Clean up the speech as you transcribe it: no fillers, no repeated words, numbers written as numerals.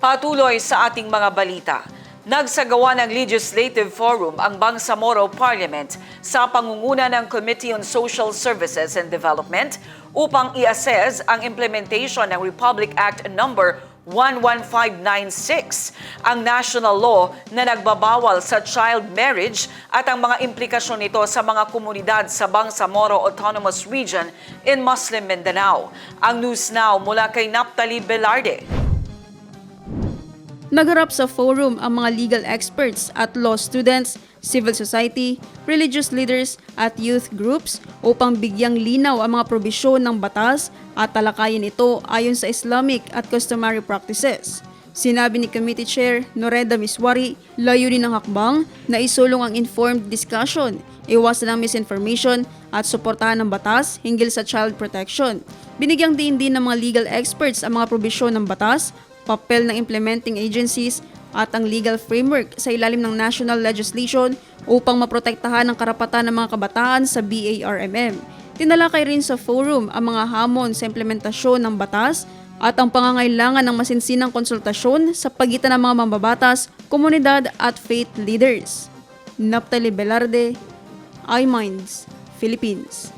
Patuloy sa ating mga balita. Nagsagawa ng Legislative Forum ang Bangsamoro Parliament sa pangunguna ng Committee on Social Services and Development upang i-assess ang implementation ng Republic Act No. 11596, ang national law na nagbabawal sa child marriage at ang mga implikasyon nito sa mga komunidad sa Bangsamoro Autonomous Region in Muslim Mindanao. Ang News Now mula kay Naphtali Velarde. Nagharap sa forum ang mga legal experts at law students, civil society, religious leaders at youth groups upang bigyang linaw ang mga probisyon ng batas at talakayin ito ayon sa Islamic at customary practices. Sinabi ni Committee Chair Noreda Miswari, layunin ng hakbang na isulong ang informed discussion, iwasan ang misinformation at suportahan ng batas hinggil sa child protection. Binigyang diin din ng mga legal experts ang mga probisyon ng batas, papel ng implementing agencies at ang legal framework sa ilalim ng national legislation upang maprotektahan ang karapatan ng mga kabataan sa BARMM. Tinalakay rin sa forum ang mga hamon sa implementasyon ng batas at ang pangangailangan ng masinsinang konsultasyon sa pagitan ng mga mambabatas, komunidad at faith leaders. Naphtali Velarde, iMinds, Philippines.